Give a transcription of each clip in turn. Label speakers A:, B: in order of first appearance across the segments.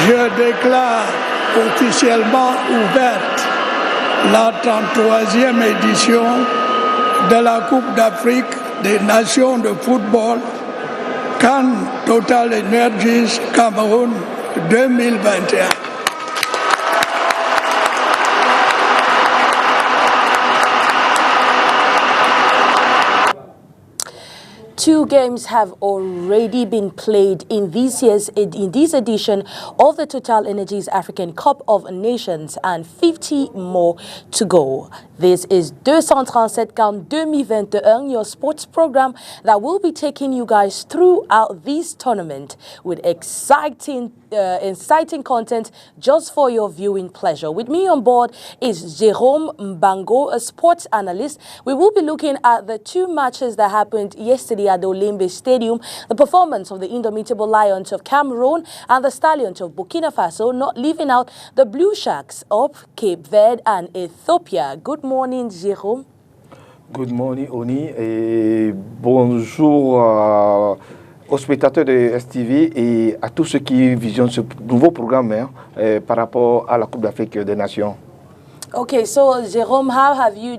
A: Je déclare officiellement ouverte la 33e édition de la Coupe d'Afrique des Nations de football CAN Total Energies Cameroun 2021.
B: Two games have already been played in this edition of the Total Energies African Cup of Nations and 50 more to go. This is 237 CAN 2021, your sports program that will be taking you guys throughout this tournament with exciting content just for your viewing pleasure. With me on board is Jerome, MBANGO, a sports analyst. We will be looking at the two matches that happened yesterday at the Olembe Stadium, the performance of the indomitable Lions of Cameroon and the Stallions of Burkina Faso, not leaving out the Blue Sharks of Cape Verde and Ethiopia. Good morning, Jerome.
C: Good morning, Oni, et bonjour aux spectateurs de STV et à tous ceux qui visionnent ce nouveau programme par rapport à la Coupe d'Afrique des Nations.
B: Okay, so Jerome, how have you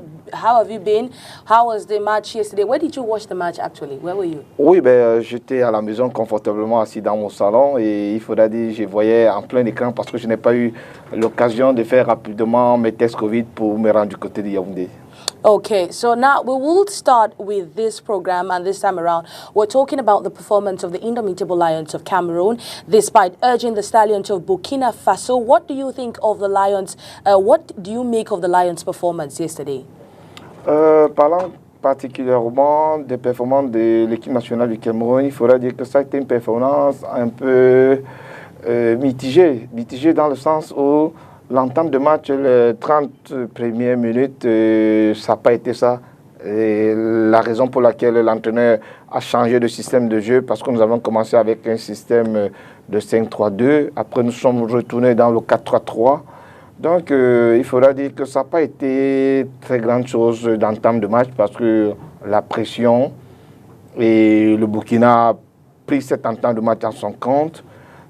B: been? How was the match yesterday? Where did you watch the match actually? Where were you?
C: Oui, j'étais à la maison confortablement assis dans mon salon et il faudra dire je voyais en plein écran parce que je n'ai pas eu l'occasion de faire rapidement mes tests Covid pour me rendre du côté de Yaoundé.
B: Okay, so now we will start with this program, and this time around we're talking about the performance of the indomitable Lions of Cameroon despite urging the Stallions of Burkina Faso. What do you think of the Lions? What do you make of the Lions' performance yesterday?
C: Parlant particulièrement des performances de l'équipe nationale du Cameroun, il faudra dire que ça a été une performance un peu mitigée dans le sens où l'entame de match, les 30 premières minutes, ça n'a pas été ça. Et la raison pour laquelle l'entraîneur a changé de système de jeu, parce que nous avons commencé avec un système de 5-3-2. Après, nous sommes retournés dans le 4-3-3. Donc, il faudra dire que ça n'a pas été très grande chose d'entame de match, parce que la pression et le Burkina a pris cette entame de match en son compte.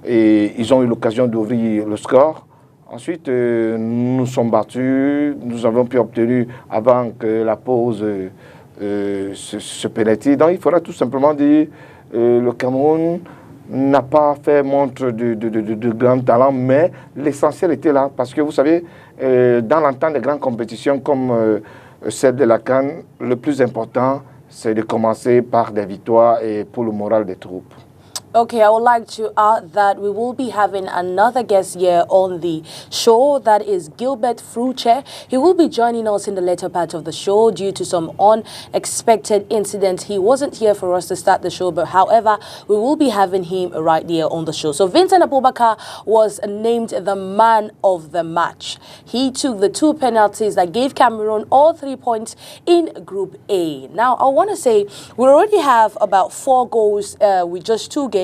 C: Et ils ont eu l'occasion d'ouvrir le score. Ensuite, nous nous sommes battus, nous avons pu obtenir avant que la pause se pénètre. Donc il faudra tout simplement dire le Cameroun n'a pas fait montre de grand talent, mais l'essentiel était là. Parce que vous savez, dans l'entente des grandes compétitions comme celle de la CAN, le plus important, c'est de commencer par des victoires et pour le moral des troupes.
B: Okay, I would like to add that we will be having another guest here on the show. That is Gilbert Fruche. He will be joining us in the later part of the show due to some unexpected incidents. He wasn't here for us to start the show, but however, we will be having him right here on the show. So Vincent Abubakar was named the man of the match. He took the two penalties that gave Cameroon all 3 points in Group A. Now, I want to say we already have about 4 goals with just 2 games.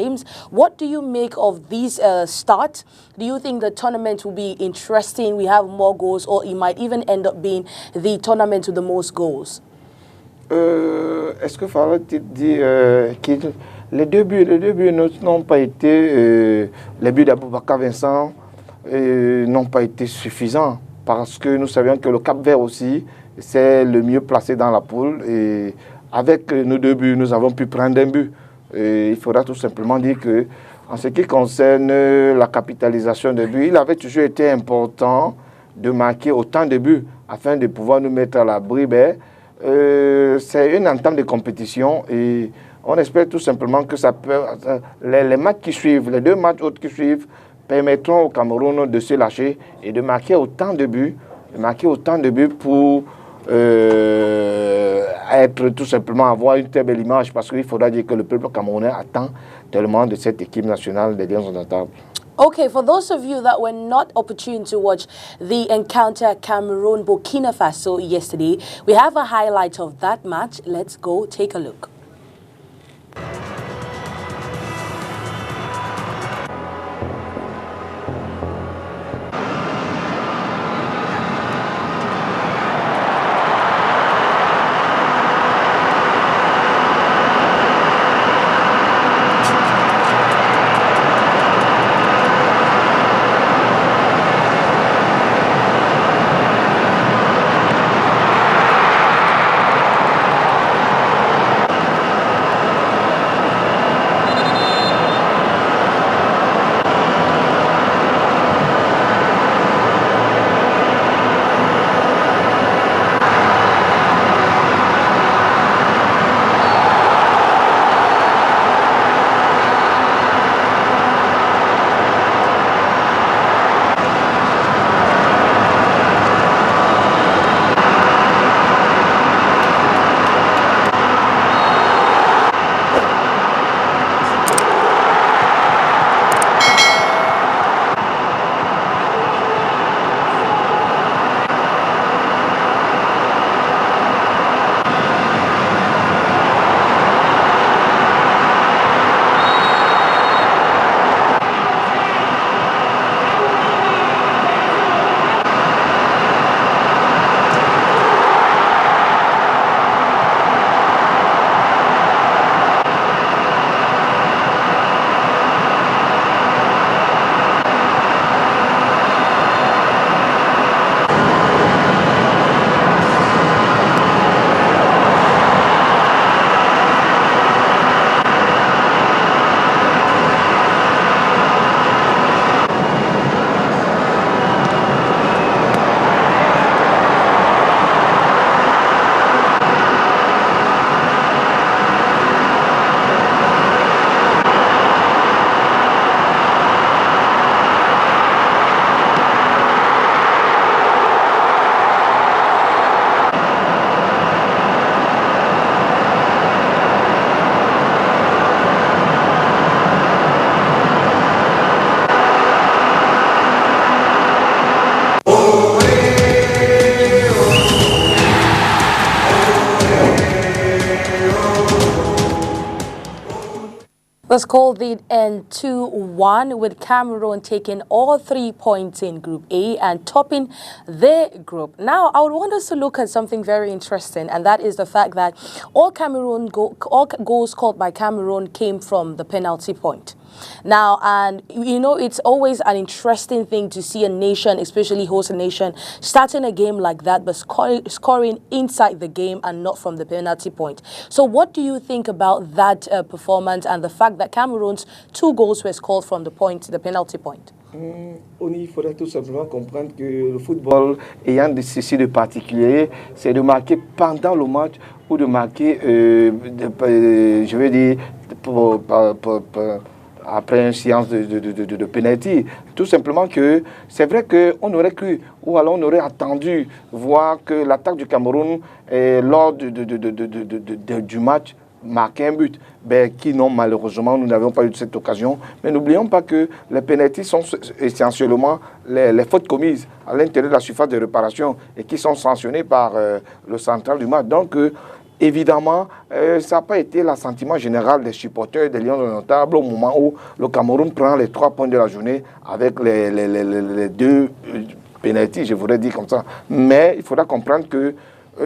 B: What do you make of these start? Do you think the tournament will be interesting? We have more goals, or it might even end up being the tournament with the most goals?
C: Est-ce que Farah te dit que les deux buts n'ont pas été, les buts d'Aboubacar Vincent n'ont pas été suffisants parce que nous savions que le Cap-Vert aussi, c'est le mieux placé dans la poule et avec nos 2 buts, nous avons pu prendre un but. Et il faudra tout simplement dire que, en ce qui concerne la capitalisation des buts, il avait toujours été important de marquer autant de buts afin de pouvoir nous mettre à l'abri. C'est une entame de compétition et on espère tout simplement que ça peut, les matchs qui suivent, les 2 matchs autres qui suivent, permettront au Cameroun de se lâcher et de marquer autant de buts, pour être tout simplement avoir une très belle image parce qu'il faudra dire que le peuple camerounais attend tellement de cette équipe nationale des Lions indomptables.
B: Okay, for those of you that were not opportune to watch the encounter Cameroon-Burkina Faso yesterday, we have a highlight of that match. Let's go take a look. The score did end 2-1 with Cameroon taking all 3 points in Group A and topping their group. Now, I would want us to look at something very interesting, and that is the fact that all goals scored by Cameroon came from the penalty point. Now, and you know, it's always an interesting thing to see a nation, especially host nation, starting a game like that, but scoring inside the game and not from the penalty point. So what do you think about that performance and the fact that Cameroon's 2 goals were scored from the penalty point?
C: Il faudrait tout simplement comprendre que le football ayant ceci de particulier, c'est de marquer pendant le match ou de marquer, je veux dire, après une séance de penalty. Tout simplement que c'est vrai qu'on aurait cru, ou alors on aurait attendu voir que l'attaque du Cameroun, lors du match, marquer un but, qui non, malheureusement, nous n'avions pas eu cette occasion. Mais n'oublions pas que les pénaltys sont essentiellement les fautes commises à l'intérieur de la surface de réparation et qui sont sanctionnées par le central du match. Donc, évidemment, ça n'a pas été l'assentiment général des supporters des Lions indomptables au moment où le Cameroun prend les 3 points de la journée avec les 2 pénaltys, je voudrais dire comme ça. Mais il faudra comprendre que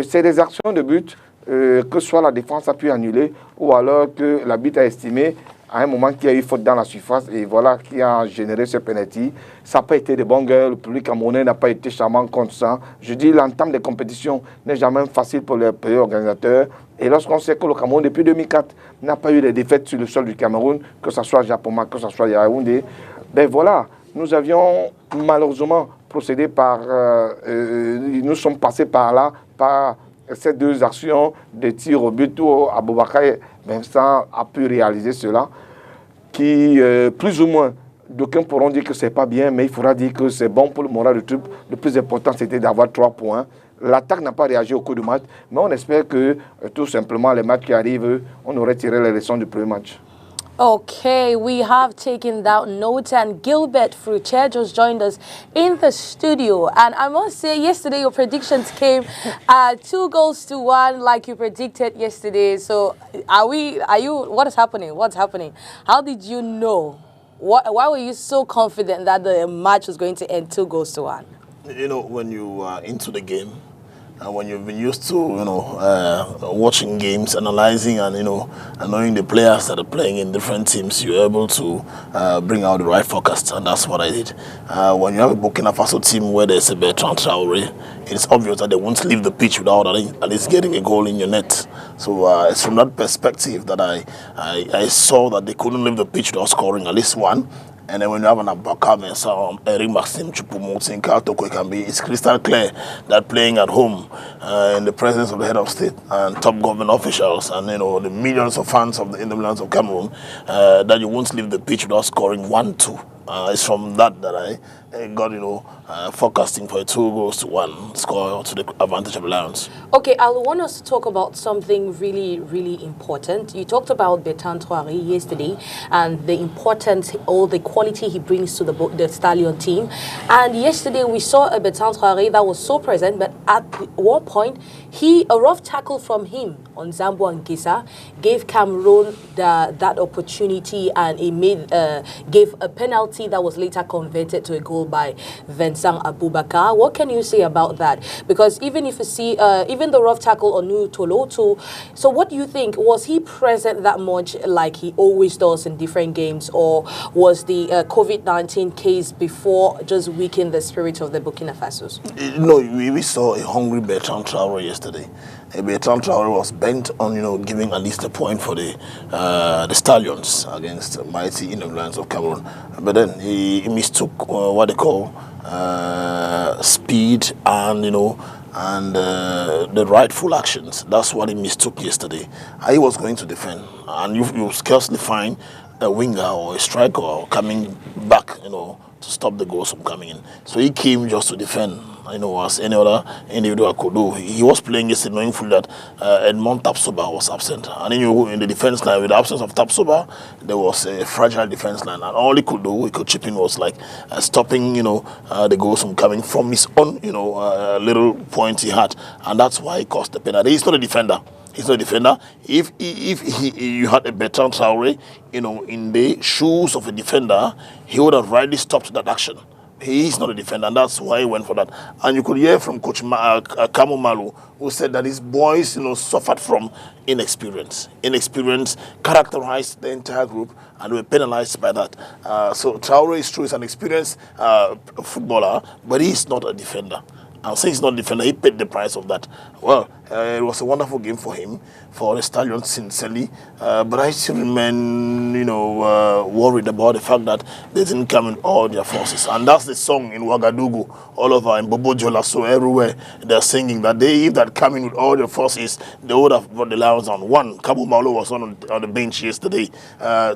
C: c'est des actions de but que soit la défense a pu annuler ou alors que l'arbitre a estimé à un moment qu'il y a eu faute dans la surface et voilà qui a généré ce penalty. Ça n'a pas été de bon gueule, le public camerounais n'a pas été charmant contre ça. Je dis l'entame des compétitions n'est jamais facile pour les pays organisateurs. Et lorsqu'on sait que le Cameroun, depuis 2004, n'a pas eu de défaites sur le sol du Cameroun, que ce soit Japon, que ce soit Yaoundé, ben voilà, nous avions malheureusement procédé par... nous sommes passés par là, par ces 2 actions de tir au but où Aboubakar Vincent a pu réaliser cela, qui plus ou moins, d'aucuns pourront dire que c'est pas bien, mais il faudra dire que c'est bon pour le moral du truc. Le plus important, c'était d'avoir 3 points. L'attaque n'a pas réagi au cours du match, mais on espère que tout simplement les matchs qui arrivent, on aurait tiré les leçons du premier match.
B: Okay, we have taken down notes, and Gilbert Frucher just joined us in the studio. And I must say, yesterday your predictions came 2-1, like you predicted yesterday. So, what is happening? What's happening? How did you know? Why were you so confident that the match was going to end 2-1?
D: You know, when you are into the game, and when you've been used to, watching games, analyzing and, and knowing the players that are playing in different teams, you're able to bring out the right forecast, and that's what I did. When you have a Burkina Faso team where there's a Bertrand Traoré, it's obvious that they won't leave the pitch without at least getting a goal in your net. So it's from that perspective that I saw that they couldn't leave the pitch without scoring at least one. And then when you have an Abakar and Eric Maxim Choupo-Moting, Toko Ekambi, it's crystal clear that playing at home in the presence of the head of state and top government officials and the millions of fans of the Indomilans of Cameroon, that you won't leave the pitch without scoring 1-2. It's from that I got, forecasting for a 2-1 score to the advantage of Lions.
B: Okay, I want us to talk about something really, really important. You talked about Bertrand Traoré yesterday and the importance or the quality he brings to the Stallion team. And yesterday we saw a Bertrand Traoré that was so present, but at one point, a rough tackle from him on Zambo and Gisa gave Cameroon that opportunity, and he gave a penalty that was later converted to a goal by Vincent Aboubakar. What can you say about that? Because even if you see, even the rough tackle on Nu Toloto, so what do you think? Was he present that much like he always does in different games, or was the COVID-19 case before just weaken the spirit of the Burkina Fasos?
D: No, we saw a hungry Bertrand Traoré yesterday. Bertrand Traoré was bent on, giving at least a point for the Stallions against mighty Indomilans of Cameroon. But then he mistook what they call speed and, and the rightful actions. That's what he mistook yesterday. He was going to defend, and you scarcely find a winger or a striker coming back, to stop the goals from coming in. So he came just to defend, as any other individual could do. He was playing yesterday knowing fully that Edmond Tapsoba was absent. And in the defense line, with the absence of Tapsoba, there was a fragile defense line. And all he could do, he could chip in, was like stopping, the goals from coming from his own, little point he had. And that's why he caused the penalty. He's not a defender. He's not a defender. If you had a better Traore, in the shoes of a defender, he would have rightly stopped that action. He is not a defender, and that's why he went for that. And you could hear from Coach Kamu Malu, who said that his boys, suffered from inexperience. Inexperience characterized the entire group, and they were penalized by that. So Traore is true, he's an experienced footballer, but he's not a defender. And since he's not a defender, he paid the price of that. Well, it was a wonderful game for him, for the Stallions, sincerely. But I still remain, worried about the fact that they didn't come in all their forces. And that's the song in Ouagadougou, all over, in Bobo-Dioula, so everywhere they're singing that if that come in with all their forces, they would have brought the Lions on. One, Kabu Malo was on the bench yesterday.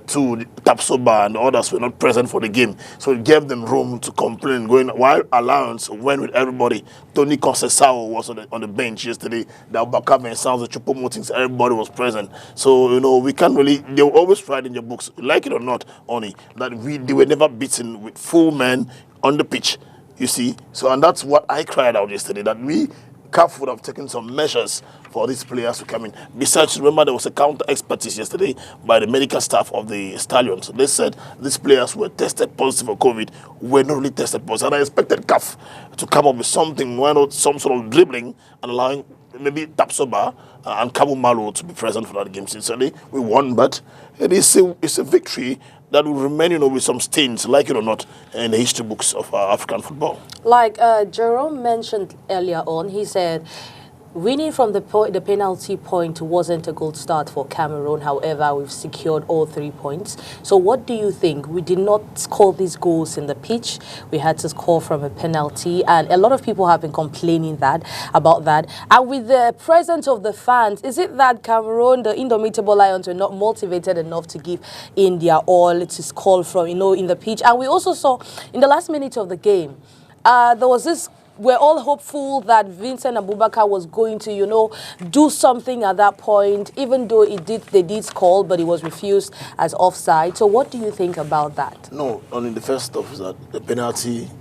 D: Two, Tapsoba and others were not present for the game. So it gave them room to complain, while Alliance went with everybody. Tony Conceição was on the bench yesterday. The Abaka Vincent, the Choupo-Motings, everybody was present. So, we can't really, they will always write in your books, like it or not, Oni, that they were never beaten with full men on the pitch, you see. So, and that's what I cried out yesterday, that CAF would have taken some measures for these players to come in. Besides, remember, there was a counter expertise yesterday by the medical staff of the Stallions. They said these players were tested positive for COVID, were not really tested positive. And I expected CAF to come up with something, why not some sort of dribbling and allowing maybe Tapsoba and Kabu Malo to be present for that game. Sincerely, we won, but it's a victory that will remain, with some stains, like it or not, in the history books of African football.
B: Like Jerome mentioned earlier on, he said winning from the penalty point wasn't a good start for Cameroon. However, we've secured all 3 points. So what do you think? We did not score these goals in the pitch. We had to score from a penalty. And a lot of people have been complaining about that. And with the presence of the fans, is it that Cameroon, the indomitable Lions, were not motivated enough to give in their all to score from, in the pitch? And we also saw in the last minute of the game, there was this. We're all hopeful that Vincent Abubakar was going to, do something at that point, even though they did score, but it was refused as offside. So what do you think about that?
D: No, only the first stuff is that the penalty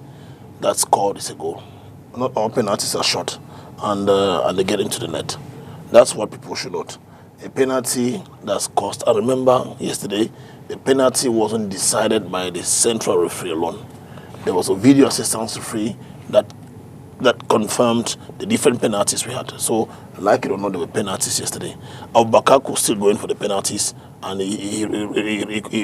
D: that's scored is a goal. Not all penalties are shot, and they get into the net. That's what people should note. A penalty that's cost. I remember yesterday, the penalty wasn't decided by the central referee alone. There was a video assistance referee that confirmed the different penalties we had. So, like it or not, there were penalties yesterday. Abubakar was still going for the penalties, and he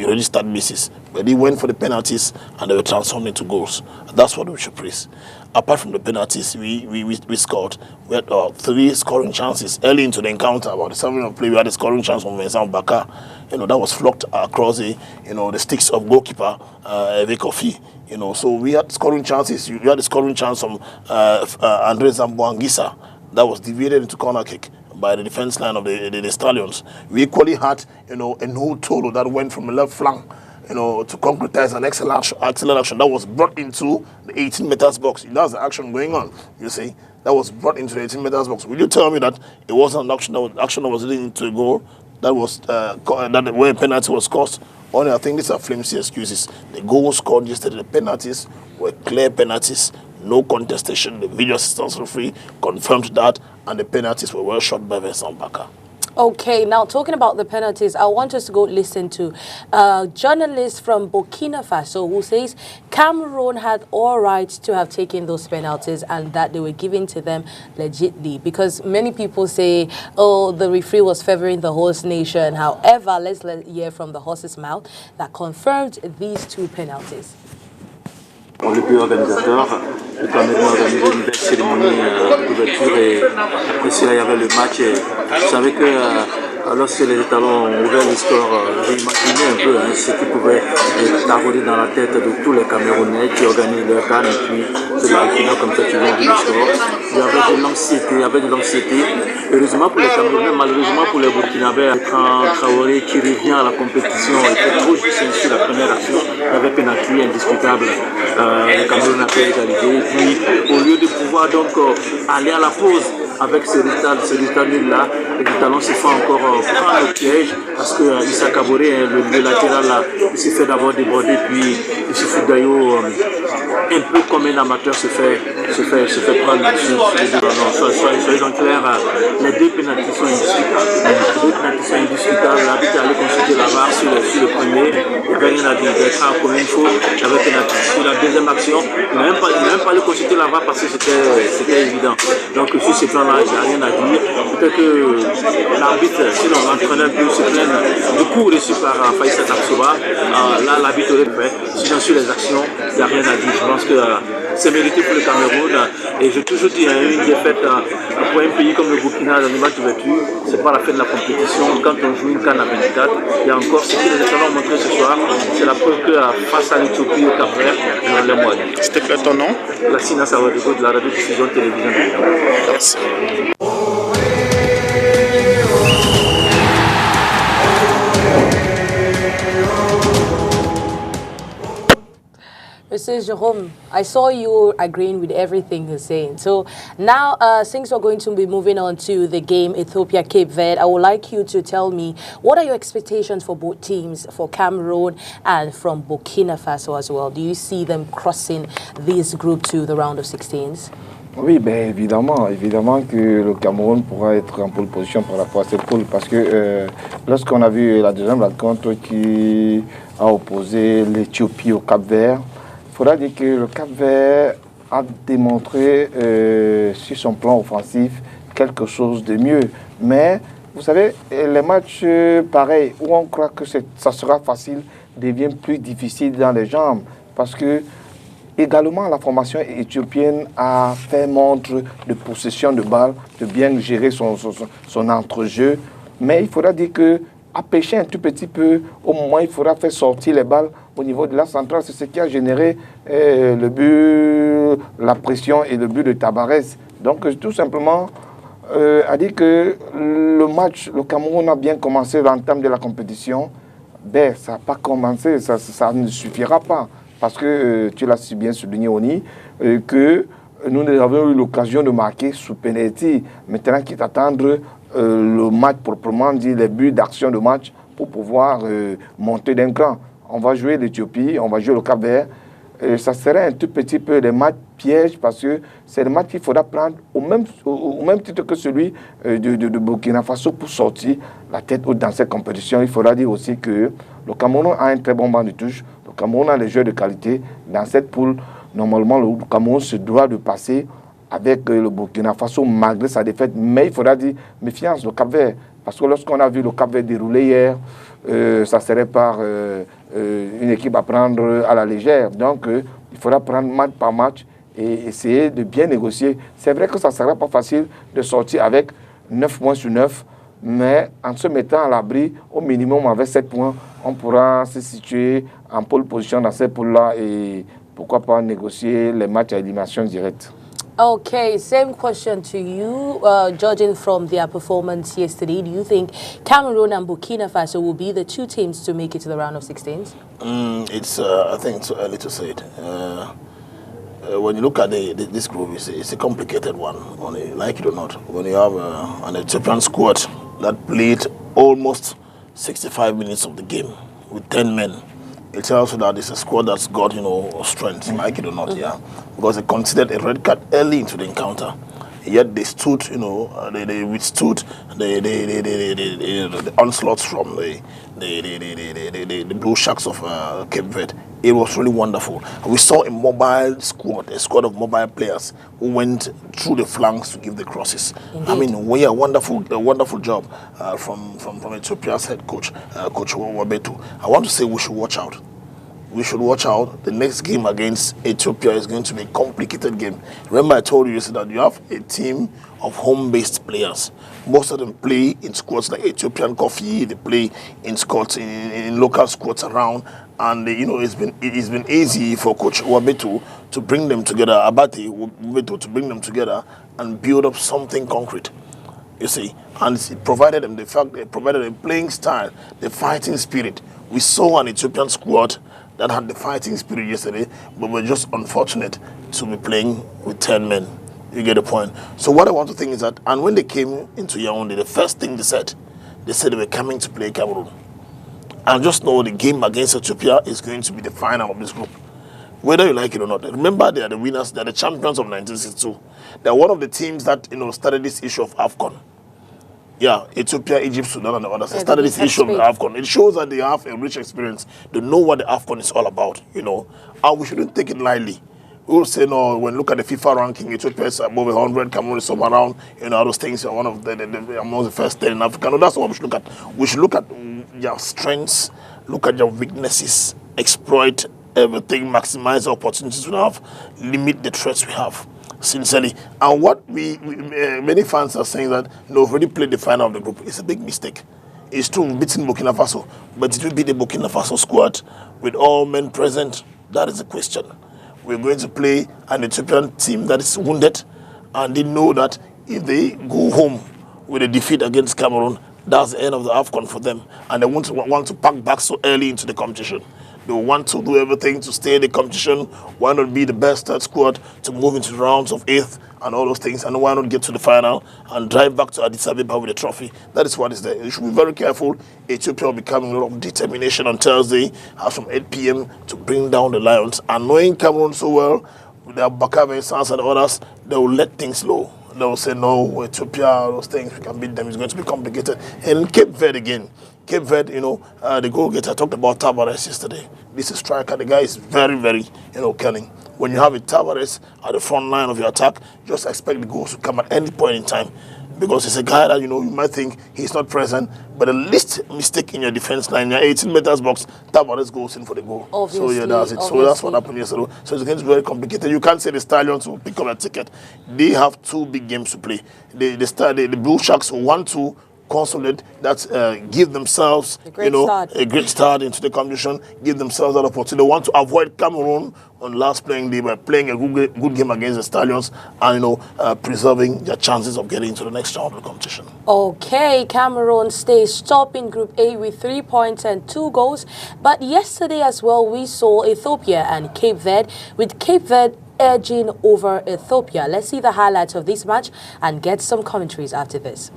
D: registered misses. But he went for the penalties, and they were transformed into goals. That's what we should praise. Apart from the penalties, we scored. We had 3 scoring chances early into the encounter. About the 7 of play, we had a scoring chance from Vincent Abubakar. That was flocked across the sticks of goalkeeper Vekofi. So we had scoring chances. We had a scoring chance from Andre Zamboangisa that was deviated into corner kick by the defense line of the Stallions. We equally had, a no Tolo that went from the left flank, to concretize an excellent action that was brought into the 18 meters box. That's the action going on, you see. That was brought into the 18 meters box. Will you tell me that it wasn't an action that was leading to a goal? That was where a penalty was caused? Only I think these are flimsy excuses. The goal was scored yesterday. The penalties were clear penalties, no contestation. The video assistance referee confirmed that, and the penalties were well shot by Vincent Abubakar.
B: Okay, now talking about the penalties, I want us to go listen to a journalist from Burkina Faso who says Cameroon had all right to have taken those penalties and that they were given to them legitly, because many people say, oh, the referee was favoring the host nation. However, let's hear from the horse's mouth that confirmed these 2 penalties.
E: Le plus organisateur, le Cameroun a organisé une belle cérémonie d'ouverture et après cela il y avait le match. Et je savais que lorsque les étalons ont ouvert le score, j'ai imaginé un peu ce qui pouvait tarauder dans la tête de tous les Camerounais qui organisent leur CAN et puis c'est le Burkina comme ça qui vient du score. Il y avait de l'anxiété, Heureusement pour les Camerounais, malheureusement pour les Burkinabés, quand Traoré qui revient à la compétition était trop juste sur la première action, avec un appui indiscutable. Les Camerounais a fait égalité. Et puis, au lieu de pouvoir donc aller à la pause avec ce résultat nul-là, les talons se font encore prendre le piège parce que Issa Kaboré, le latéral là, il s'est fait d'abord déborder, puis il se fout d'ailleurs un peu comme un amateur se fait prendre sur les deux. Soyons clairs, les deux pénaltys sont indiscutables. Les deux pénaltys sont indiscutables. L'arbitre est allé consulter la VAR sur le premier, il n'y avait rien à dire. Bertrand a commis une faute, il y avait pénalty. Sur la deuxième action, il n'a même pas allé consulter la VAR parce que c'était évident. Donc sur ce plan-là, il n'y a rien à dire. Peut-être que l'arbitre, sinon l'entraîneur peut se plaindre du coup reçu par Faïssa Tapsoba. Là, l'arbitre aurait fait. Sinon sur les actions, il n'y a rien à dire. Je pense que c'est mérité pour le Cameroun. Et j'ai toujours dit, une défaite pour un pays comme le Burkina dans le match d'ouverture, c'est pas la fin de la compétition. Quand on joue une canne à 24, il y a encore ce que les étalons ont montré ce soir. C'est la preuve que face à l'Éthiopie et au Cap-Vert, on les moyens.
F: C'était quoi ton nom?
E: La Sina Sawadego de la radio-diffusion télévision de l'État.
F: Merci.
B: Mr. Jerome, I saw you agreeing with everything you're saying. So now, since we're going to be moving on to the game Ethiopia-Cape Verde, I would like you to tell me what are your expectations for both teams, for Cameroon and from Burkina Faso as well? Do you see them crossing this group to the round of 16s?
C: Oui, ben évidemment que le Cameroun pourra être en pole position par rapport à cette poule parce que lorsqu'on a vu la deuxième rencontre qui a opposé l'Éthiopie au Cap-Vert, il faudra dire que le Cap-Vert a démontré sur son plan offensif quelque chose de mieux. Mais vous savez, les matchs pareils où on croit que ça sera facile deviennent plus difficiles dans les jambes parce que également, la formation éthiopienne a fait montre de possession de balle, de bien gérer son entrejeu. Mais il faudra dire qu'à pêcher un tout petit peu, au moment il faudra faire sortir les balles au niveau de la centrale. C'est ce qui a généré le but, la pression et le but de Tabarez. Donc, tout simplement, a dit que le match, le Cameroun a bien commencé l'entame de la compétition. Ben, ça n'a pas commencé, ça ne suffira pas. Parce que tu l'as si bien souligné, Oni, que nous avons eu l'occasion de marquer sous pénalité. Maintenant, qu'il t'attendre le match proprement dit, les buts d'action de match pour pouvoir monter d'un cran. On va jouer l'Éthiopie, on va jouer le Cap-Vert. Ça serait un tout petit peu des matchs pièges parce que c'est des matchs qu'il faudra prendre au même titre que celui de Burkina Faso pour sortir la tête haute dans cette compétition. Il faudra dire aussi que le Cameroun a un très bon banc de touche. Le Cameroun a des joueurs de qualité. Dans cette poule, normalement, le Cameroun se doit de passer avec le Burkina Faso malgré sa défaite. Mais il faudra dire méfiance, le Cap-Vert. Parce que lorsqu'on a vu le Cap-Vert dérouler hier, ça serait par une équipe à prendre à la légère. Donc, il faudra prendre match par match et essayer de bien négocier. C'est vrai que ça ne sera pas facile de sortir avec 9 points sur 9, mais en se mettant à l'abri, au minimum avec 7 points, on pourra se situer en pole position dans cette poule-là et pourquoi pas négocier les matchs à élimination directe.
B: Okay, same question to you. Judging from their performance yesterday, do you think Cameroon and Burkina Faso will be the two teams to make it to the round of 16s?
D: I think it's too early to say it. When you look at this group, it's a complicated one, like it or not. When you have an Ethiopian squad that played almost 65 minutes of the game with 10 men, it tells you that it's a squad that's got, strength, like it or not, yeah. Because they considered a red card early into the encounter. Yet they stood, they withstood the onslaughts from the Blue Sharks of Cape Verde. It was really wonderful. We saw a mobile squad, a squad of mobile players who went through the flanks to give the crosses. Indeed. I mean, a wonderful job from Ethiopia's head coach, Coach Wabetu. I want to say we should watch out. We should watch out. The next game against Ethiopia is going to be a complicated game. Remember I told you that you have a team of home-based players. Most of them play in squads like Ethiopian Coffee. They play in squads, in local squads around. And, it's been easy for Coach Wabetu to bring them together, Wabetu to bring them together and build up something concrete. You see, and it provided them a playing style, the fighting spirit. We saw an Ethiopian squad that had the fighting spirit yesterday, but were just unfortunate to be playing with 10 men. You get the point. So what I want to think is that, and when they came into Yaoundé, the first thing they said they were coming to play Cameroon. And just know the game against Ethiopia is going to be the final of this group. Whether you like it or not. Remember, they are the winners, they are the champions of 1962. They are one of the teams that, started this issue of AFCON. Yeah, Ethiopia, Egypt, Sudan, and the others started this issue of the AFCON. It shows that they have a rich experience. They know what the AFCON is all about, and we shouldn't take it lightly. We will say, no, when you look at the FIFA ranking, Ethiopia is above 100, Cameroon is somewhere around, those things are one of among the first 10 in Africa. No, that's what we should look at. We should look at your strengths, look at your weaknesses, exploit everything, maximize the opportunities we have, limit the threats we have. Sincerely. And what many fans are saying that we've already played the final of the group. It's a big mistake. It's true, we've beaten Burkina Faso, but it will be the Burkina Faso squad with all men present. That is the question. We're going to play an Ethiopian team that is wounded, and they know that if they go home with a defeat against Cameroon, that's the end of the AFCON for them, and they want to pack back so early into the competition. They want to do everything to stay in the competition. Why not be the best third squad to move into the rounds of 8th and all those things? And why not get to the final and drive back to Addis Ababa with a trophy? That is what is there. You should be very careful. Ethiopia will be coming a lot of determination on Thursday, from 8 p.m. to bring down the Lions. And knowing Cameroon so well, with their Bakabe, Sans and others, they will let things low. They will say, no, Ethiopia, those things, we can beat them. It's going to be complicated. And Cape Verde again. Cape Verde, the goal getter, I talked about Tavares yesterday. This is striker. The guy is very, very, cunning. When you have a Tavares at the front line of your attack, just expect the goals to come at any point in time. Because it's a guy that, you might think he's not present, but the least mistake in your defense line, your 18 meters box, Tavares goes in for the goal.
B: Obviously,
D: so, yeah, that's it.
B: obviously.
D: So that's what happened yesterday. So it's going to be very complicated. You can't say the Stallions will pick up a ticket. They have 2 big games to play. The Blue Sharks want to consolidate that, give themselves a great start into the competition, give themselves that opportunity. They want to avoid Cameroon on last playing day by playing a good game against the Stallions and preserving their chances of getting into the next round of the competition.
B: Okay, Cameroon stays top in Group A with 3 points and 2 goals. But yesterday as well, we saw Ethiopia and Cape Verde, with Cape Verde edging over Ethiopia. Let's see the highlights of this match and get some commentaries after this.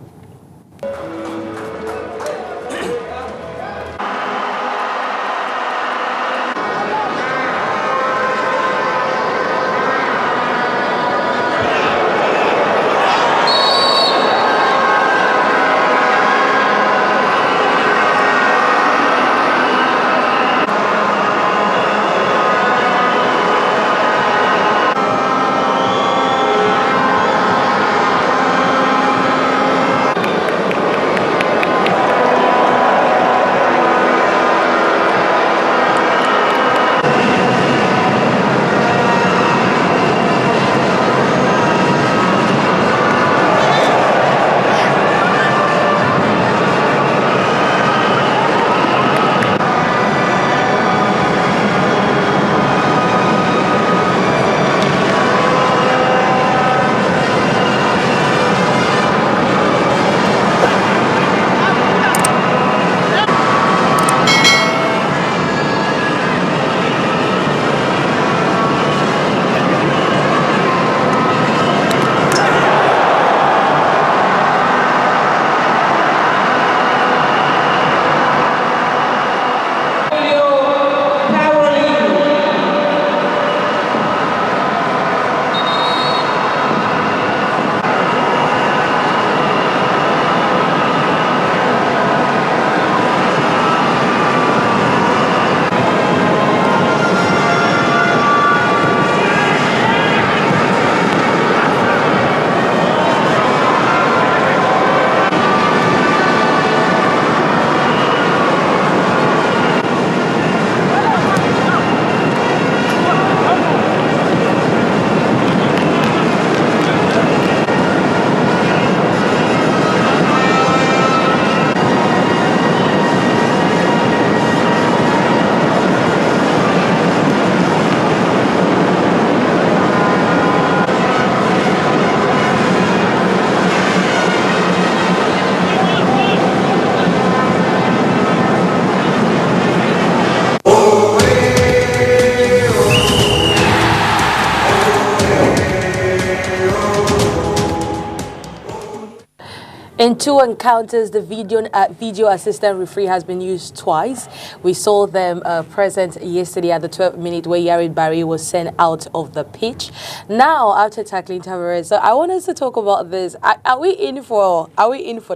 B: In two encounters, the video assistant referee has been used twice. We saw them present yesterday at the 12th minute where Yarid Barry was sent out of the pitch. Now, after tackling Tavares, so I want us to talk about this. Are we in for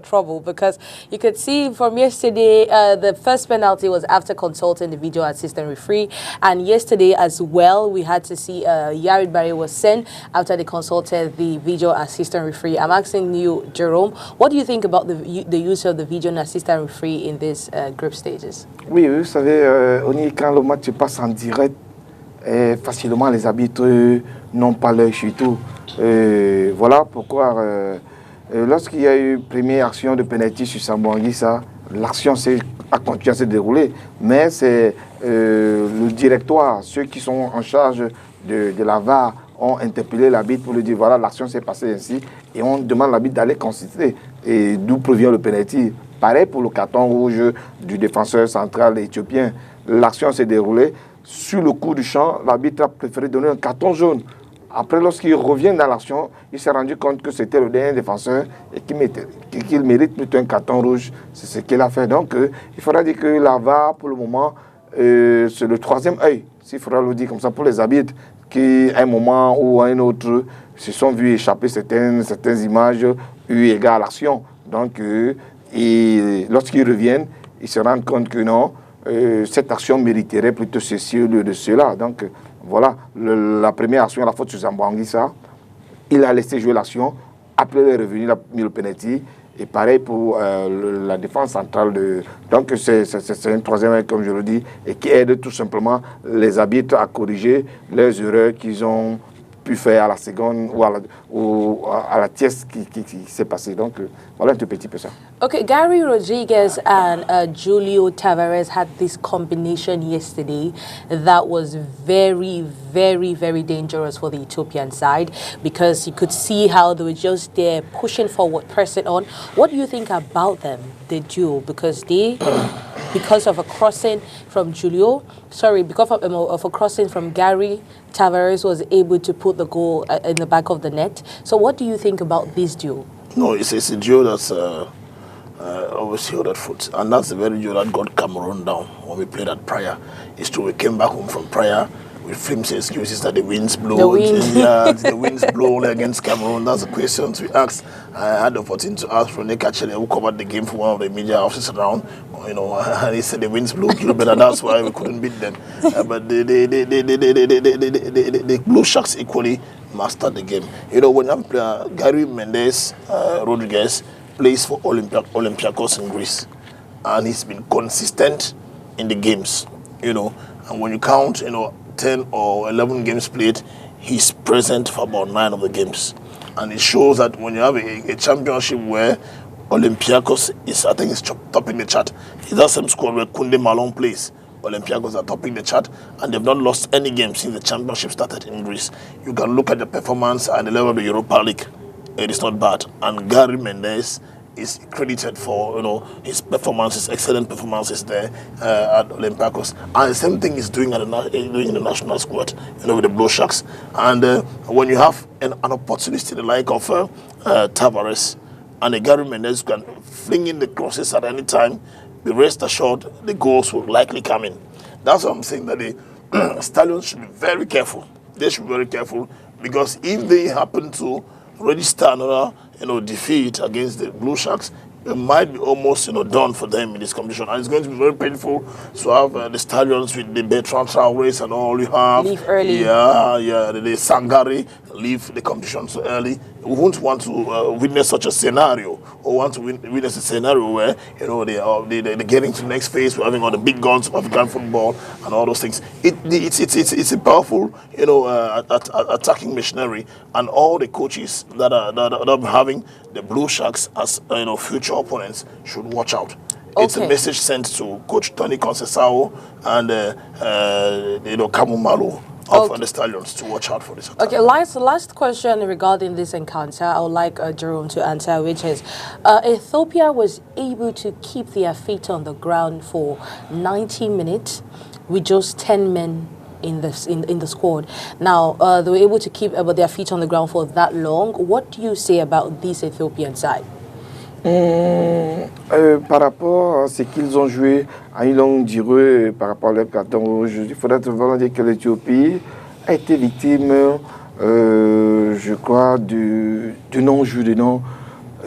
B: trouble? Because you could see from yesterday, the first penalty was after consulting the video assistant referee, and yesterday as well, we had to see Yarid Barry was sent after they consulted the video assistant referee. I'm asking you, Jerome, what do you think about the use of the video assistant referee in these group stages?
C: Oui, vous savez, quand le match se passe en direct, facilement les arbitres n'ont pas l'œil sur tout. Voilà pourquoi, lorsqu'il y a eu première action de pénalty sur Sambouanguissa, l'action a continué à se dérouler, mais c'est le directoire, ceux qui sont en charge de la VAR, ont interpellé l'arbitre pour lui dire voilà, l'action s'est passée ainsi, et on demande l'arbitre d'aller consulter, et d'où provient le pénalty. Pareil pour le carton rouge du défenseur central éthiopien. L'action s'est déroulée. Sur le coup du champ, l'arbitre a préféré donner un carton jaune. Après, lorsqu'il revient dans l'action, il s'est rendu compte que c'était le dernier défenseur et qu'il mérite plutôt un carton rouge. C'est ce qu'il a fait. Donc, il faudra dire que la VAR, pour le moment, c'est le troisième œil, s'il faudra le dire comme ça, pour les arbitres qui, à un moment ou à un autre, se sont vus échapper certaines images eu égard à l'action. Donc, lorsqu'ils reviennent, ils se rendent compte que non, cette action mériterait plutôt ceci au lieu de cela. Donc, voilà, la première action, la faute sur Sambouanguissa, il a laissé jouer l'action. Après, il est revenu, il a mis le penalty. Et pareil pour la défense centrale. Donc, c'est un troisième, comme je le dis, et qui aide tout simplement les arbitres à corriger les erreurs qu'ils ont pu faire à la seconde ou à la tierce qui s'est passée. Donc, voilà un tout petit peu ça.
B: Okay, Gary Rodriguez and Julio Tavares had this combination yesterday that was very, very, very dangerous for the Ethiopian side because you could see how they were just there pushing forward, pressing on. What do you think about them, the duo? Because of a crossing from Julio, because of a crossing from Gary, Tavares was able to put the goal in the back of the net. So what do you think about this duo?
D: No, it's a duo that's always held at foot. And that's the very duo that got Cameroon down when we played at Praia. It's true, we came back home from Praia with flimsy excuses that the winds blow. The winds blow against Cameroon. That's the questions we asked. I had the opportunity to ask Ronnie Kachele, who covered the game for one of the media officers around. You know, and he said the winds blew Gilbert, and that's why we couldn't beat them. But the Blue Sharks equally mastered the game. You know, when you have player Gary Mendes Rodriguez plays for Olympiacos in Greece, and he's been consistent in the games. You know, and when you count, 10 or 11 games played, he's present for about 9 of the games. And it shows that when you have a championship where Olympiacos is, I think, is topping the chart. It's that same squad where Kunde Malone plays. Olympiacos are topping the chart, and they've not lost any game since the championship started in Greece. You can look at the performance at the level of the Europa League. It is not bad. And Gary Mendes is credited for his performances, excellent performances there at Olympiacos. And the same thing he's doing in the national squad, with the Blue Sharks. And when you have an opportunity the like of Tavares and a Gary Mendes can fling in the crosses at any time, be rest assured the goals will likely come in. That's what I'm saying, that the Stallions should be very careful. They should be very careful, because if they happen to register another defeat against the Blue Sharks, it might be almost done for them in this competition, and it's going to be very painful to have the Stallions with the Bertrand Traoré and all. You have
B: leave early.
D: The Sangare leave the competition so early. We won't want to witness such a scenario, or want to witness a scenario where they're getting to the next phase. We're having all the big guns of African football and all those things. It's a powerful attacking machinery, and all the coaches that are having the Blue Sharks as future opponents should watch out. Okay. It's a message sent to Coach Tony Conceição and Kamumalu of the Stallions to watch out for this attack.
B: Okay, last question regarding this encounter, I would like Jerome to answer, which is Ethiopia was able to keep their feet on the ground for 90 minutes with just 10 men in the squad. Now, they were able to keep their feet on the ground for that long. What do you say about this Ethiopian side?
C: Par rapport à ce qu'ils ont joué à une longue durée par rapport à leur carton rouge, il faudrait vraiment dire que l'Éthiopie a été victime, je crois, du non-jeu de non.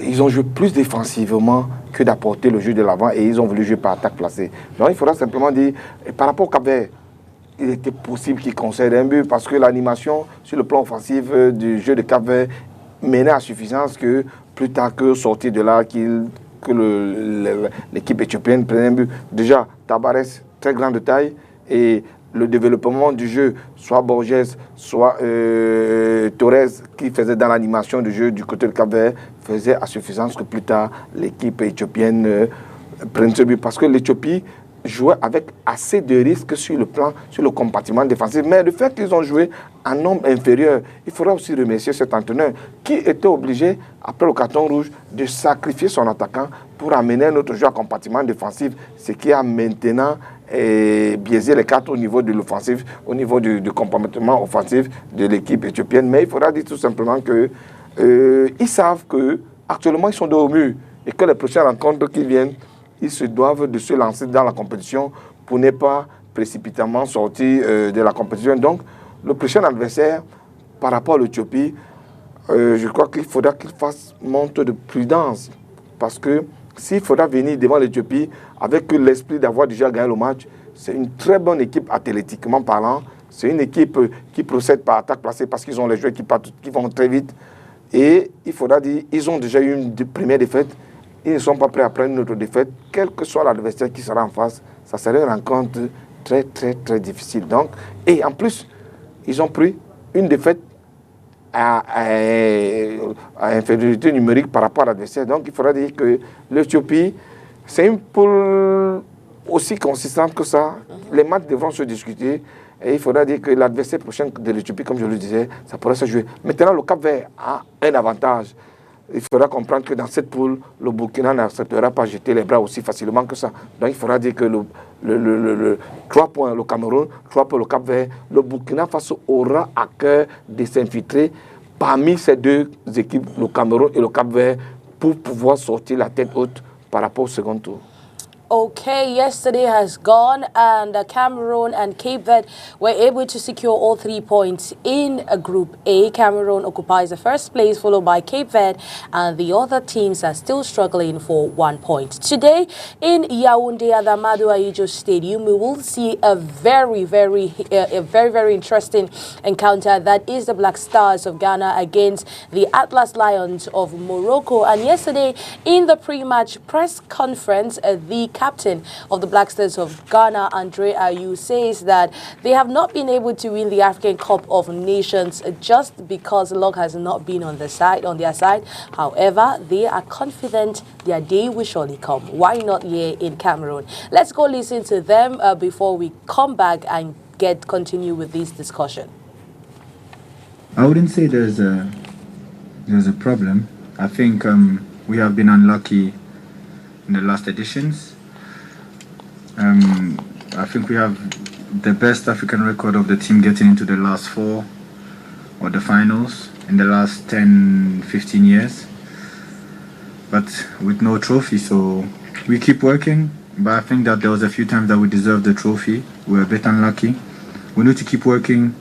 C: Ils ont joué plus défensivement que d'apporter le jeu de l'avant et ils ont voulu jouer par attaque placée. Donc il faudra simplement dire, par rapport au Cap-Vert, il était possible qu'ils concèdent un but parce que l'animation sur le plan offensif du jeu de Cap-Vert menait à suffisance que plus tard que sortir de là, que l'équipe éthiopienne prenne un but. Déjà, Tabarès, très grande taille, et le développement du jeu, soit Borges, soit Torres, qui faisait dans l'animation du jeu du côté de Cap-Vert, faisait à suffisance que plus tard l'équipe éthiopienne prenne ce but. Parce que l'Éthiopie jouait avec assez de risques sur le compartiment défensif. Mais le fait qu'ils ont joué en nombre inférieur, il faudra aussi remercier cet entraîneur qui était obligé, après le carton rouge, de sacrifier son attaquant pour amener notre jeu à compartiment défensif, ce qui a maintenant biaisé les cartes au niveau de l'offensif, au niveau du comportement offensif de l'équipe éthiopienne. Mais il faudra dire tout simplement qu'ils savent qu'actuellement ils sont dos au mur et que les prochaines rencontres qui viennent, ils se doivent de se lancer dans la compétition pour ne pas précipitamment sortir de la compétition. Donc, le prochain adversaire, par rapport à l'Éthiopie, je crois qu'il faudra qu'il fasse montre de prudence. Parce que s'il faudra venir devant l'Éthiopie avec l'esprit d'avoir déjà gagné le match, c'est une très bonne équipe athlétiquement parlant. C'est une équipe qui procède par attaque placée parce qu'ils ont les joueurs qui vont très vite. Et il faudra dire, ils ont déjà eu une première défaite. Ils ne sont pas prêts à prendre notre défaite, quel que soit l'adversaire qui sera en face. Ça serait une rencontre très, très, très difficile. Donc, et en plus, ils ont pris une défaite à infériorité numérique par rapport à l'adversaire. Donc, il faudra dire que l'Éthiopie, c'est une poule aussi consistante que ça. Les matchs devront se discuter. Et il faudra dire que l'adversaire prochain de l'Éthiopie, comme je le disais, ça pourrait se jouer. Maintenant, le Cap-Vert a un avantage. Il faudra comprendre que dans cette poule, le Burkina n'acceptera pas jeter les bras aussi facilement que ça. Donc il faudra dire que 3 points le Cameroun, 3 points le Cap-Vert, le Burkina Faso aura à cœur de s'infiltrer parmi ces deux équipes, le Cameroun et le Cap-Vert, pour pouvoir sortir la tête haute par rapport au second tour.
B: Okay, yesterday has gone and Cameroon and Cape Verde were able to secure all 3 points in Group A. Cameroon occupies the first place, followed by Cape Verde, and the other teams are still struggling for 1 point. Today in Yaoundé at the Amadou Ahidjo Stadium, we will see a very, very interesting encounter. That is the Black Stars of Ghana against the Atlas Lions of Morocco. And yesterday in the pre-match press conference, the captain of the Black Stars of Ghana, Andre Ayew, says that they have not been able to win the African Cup of Nations just because luck has not been on their side. However, they are confident their day will surely come. Why not here in Cameroon? Let's go listen to them before we come back and continue with this discussion.
F: I wouldn't say there's a problem. I think we have been unlucky in the last editions. I think we have the best African record of the team getting into the last 4 or the finals in the last 10-15 years, but with no trophy. So we keep working, but I think that there was a few times that we deserved the trophy. We were a bit unlucky. We need to keep working,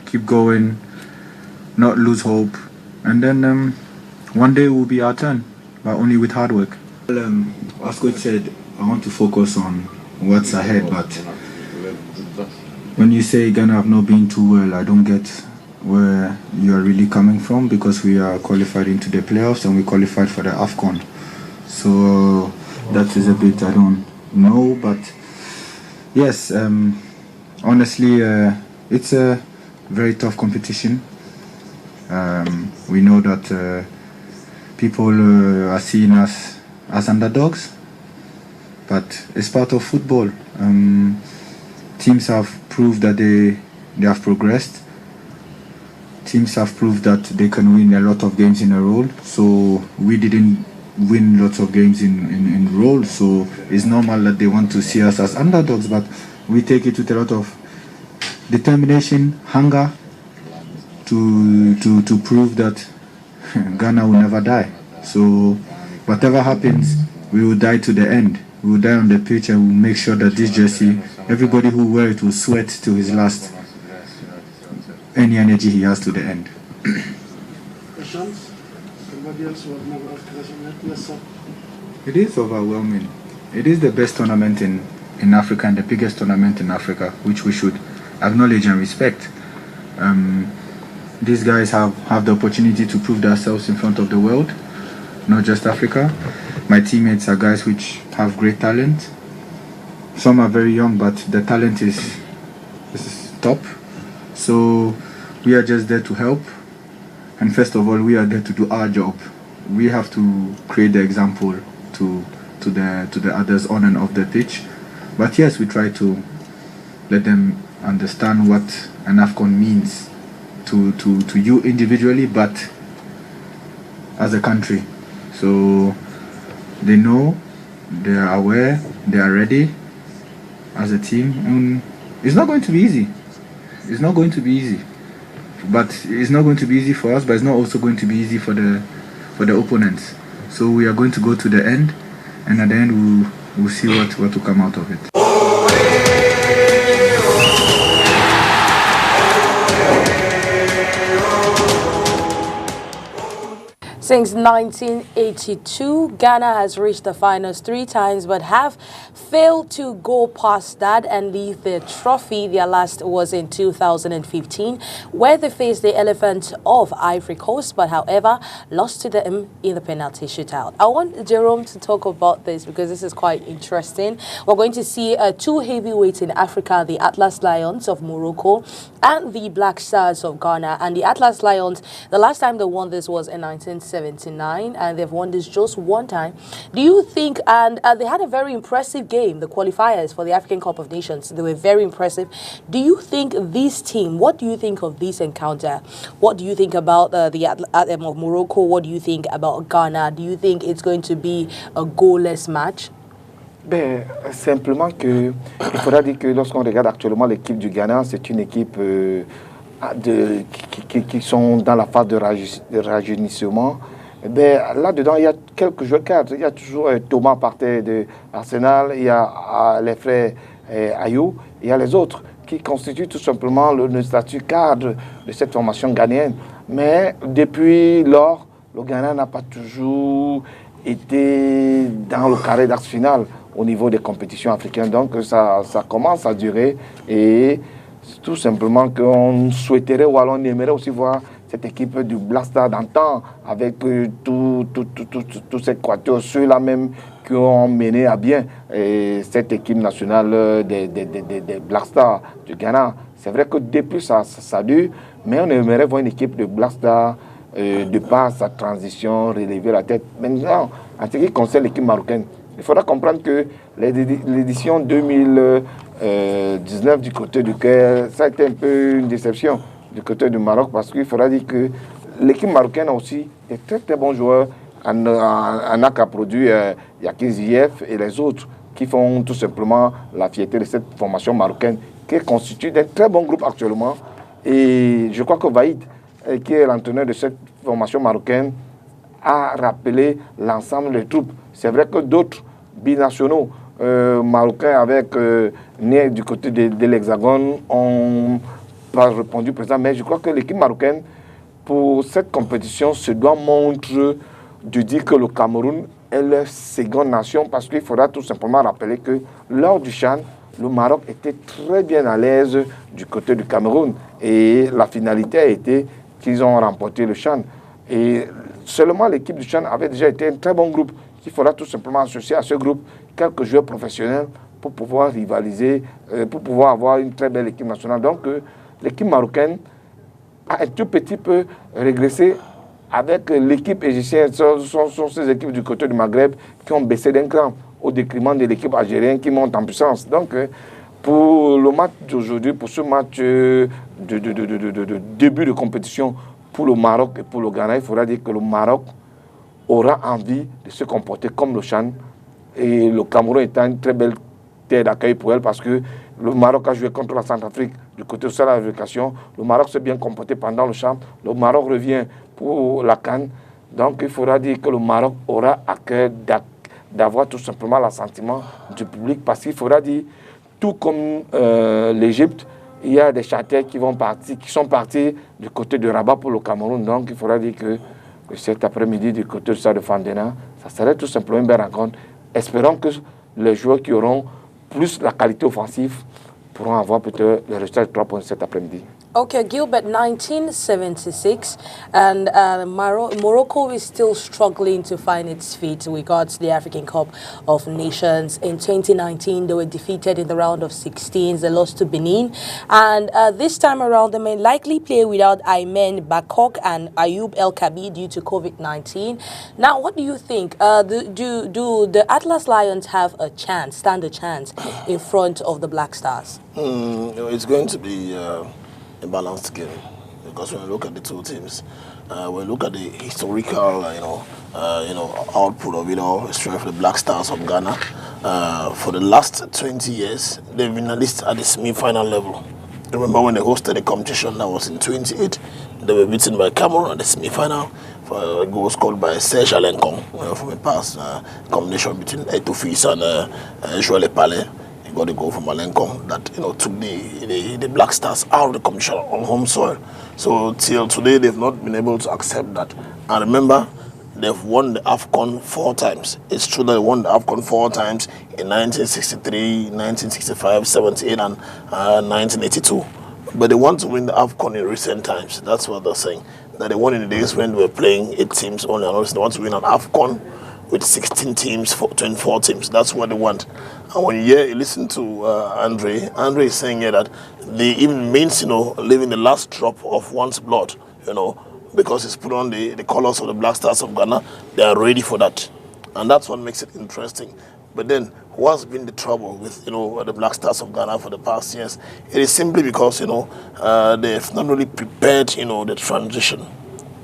F: keep going, not lose hope, and then one day it will be our turn, but only with hard work. As coach said, I want to focus on what's ahead, but when you say Ghana have not been too well, I don't get where you are really coming from, because we are qualified into the playoffs and we qualified for the AFCON. So that is a bit, I don't know, but yes, honestly, it's a very tough competition. We know that people are seeing us as underdogs, but it's part of football. Teams have proved that they have progressed. Teams have proved that they can win a lot of games in a row. So we didn't win lots of games in a row. So it's normal that they want to see us as underdogs, but we take it with a lot of determination, hunger to prove that Ghana will never die. So whatever happens, we will die to the end. We will die on the pitch, and we will make sure that this jersey, everybody who wears it will sweat to his last, any energy he has to the end. It is overwhelming. It is the best tournament in Africa and the biggest tournament in Africa, which we should acknowledge and respect. These guys have the opportunity to prove themselves in front of the world, not just Africa. My teammates are guys which have great talent. Some are very young, but the talent is top. So we are just there to help. And first of all, we are there to do our job. We have to create the example to the others on and off the pitch. But yes, we try to let them understand what an AFCON means to you individually, but as a country. So they know, they are aware, they are ready as a team. And it's not going to be easy. It's not going to be easy. But it's not going to be easy for us, but it's not also going to be easy for the opponents. So we are going to go to the end, and at the end we'll see what will come out of it.
B: Since 1982, Ghana has reached the finals 3 times but have failed to go past that and leave their trophy. Their last was in 2015, where they faced the Elephant of Ivory Coast, but however, lost to them in the penalty shootout. I want Jerome to talk about this because this is quite interesting. We're going to see 2 heavyweights in Africa, the Atlas Lions of Morocco and the Black Stars of Ghana. And the Atlas Lions, the last time they won this was in 1979, and they've won this just 1 time. Do you think, and they had a very impressive game, the qualifiers for the African Cup of Nations, they were very impressive. Do you think this team, what do you think of this encounter? What do you think about the Atlas of Morocco? What do you think about Ghana? Do you think it's going to be a goalless match?
C: Ben, simplement que il faudra dire que lorsqu'on regarde actuellement l'équipe du Ghana, c'est une équipe qui sont dans la phase de rajeunissement. Ben, là-dedans, il y a quelques joueurs cadres. Il y a toujours Thomas Partey de Arsenal, il y a les frères Ayou, il y a les autres qui constituent tout simplement le statut cadre de cette formation ghanéenne. Mais depuis lors, le Ghana n'a pas toujours été dans le carré d'axe final au niveau des compétitions africaines. Donc ça commence à durer et tout simplement qu'on souhaiterait ou alors on aimerait aussi voir cette équipe du Black Star d'antan avec tout cette quatuor, ceux-là même qui ont mené à bien cette équipe nationale des Black Stars du Ghana. C'est vrai que depuis ça dure, mais on aimerait voir une équipe de Black Star de par sa transition, relever la tête. Maintenant, en ce qui concerne l'équipe marocaine, il faudra comprendre que l'édition 2019 du côté du Caire, ça a été un peu une déception du côté du Maroc parce qu'il faudra dire que l'équipe marocaine a aussi des très très bons joueurs. Anak a produit Yakin Ziyech et les autres qui font tout simplement la fierté de cette formation marocaine qui est constituée d'un très bon groupe actuellement. Et je crois que Vaïd, qui est l'entraîneur de cette formation marocaine, a rappelé l'ensemble des troupes. C'est vrai que d'autres binationaux marocains nés du côté de l'Hexagone ont pas répondu présent, mais je crois que l'équipe marocaine, pour cette compétition, se doit montrer de dire que le Cameroun est la seconde nation, parce qu'il faudra tout simplement rappeler que lors du CHAN, le Maroc était très bien à l'aise du côté du Cameroun et la finalité a été qu'ils ont remporté le CHAN. Et seulement l'équipe du CHAN avait déjà été un très bon groupe, qu'il faudra tout simplement associer à ce groupe quelques joueurs professionnels pour pouvoir rivaliser, pour pouvoir avoir une très belle équipe nationale. Donc l'équipe marocaine a un tout petit peu régressé avec l'équipe égyptienne. Ce sont ces équipes du côté du Maghreb qui ont baissé d'un cran au détriment de l'équipe algérienne qui monte en puissance. Donc pour le match d'aujourd'hui, pour ce match de début de compétition pour le Maroc et pour le Ghana, il faudra dire que le Maroc aura envie de se comporter comme le CHAN et le Cameroun étant une très belle terre d'accueil pour elle parce que le Maroc a joué contre la Centrafrique du côté de la révocation. Le Maroc s'est bien comporté pendant le CHAN. Le Maroc revient pour la CAN. Donc il faudra dire que le Maroc aura à cœur d'avoir tout simplement l'assentiment du public, parce qu'il faudra dire, tout comme l'Égypte, il y a des charters qui sont partis du côté de Rabat pour le Cameroun. Donc il faudra dire que cet après-midi, du côté de Stade de Fandena, ça serait tout simplement une belle rencontre. Espérons que les joueurs qui auront plus la qualité offensive pourront avoir peut-être le résultat de 3 points cet après-midi.
B: Okay, Gilbert, 1976, and Morocco is still struggling to find its feet with regards to the African Cup of Nations. In 2019, they were defeated in the round of 16s. They lost to Benin. And this time around, they may likely play without Aymen Bakok and Ayoub El Kabi due to COVID-19. Now, what do you think? Do the Atlas Lions have a chance, stand a chance in front of the Black Stars?
D: It's going to be a balanced game, because when you look at the two teams, when you look at the historical, output of strength of the Black Stars of Ghana, for the last 20 years, they've been at least at the semi-final level. Remember when they hosted the competition that was in 28, they were beaten by Cameroon at the semi-final for a goal scored by Serge Alenkong from a pass combination between Etofis and Joël Palais. He got a goal from Alenkong that took the Black Stars out of the competition on home soil. So till today, they've not been able to accept that. And remember, they've won the AFCON 4 times. It's true that they won the AFCON 4 times in 1963, 1965, 78, and 1982. But they want to win the AFCON in recent times. That's what they're saying. That they won in the days when they were playing 8 teams only. And also they want to win an AFCON with 16 teams, 24 teams. That's what they want. And when you listen to Andre is saying here that they even means, leaving the last drop of one's blood, because it's put on the colors of the Black Stars of Ghana. They are ready for that. And that's what makes it interesting. But then, what's been the trouble with, the Black Stars of Ghana for the past years? It is simply because, they've not really prepared, the transition.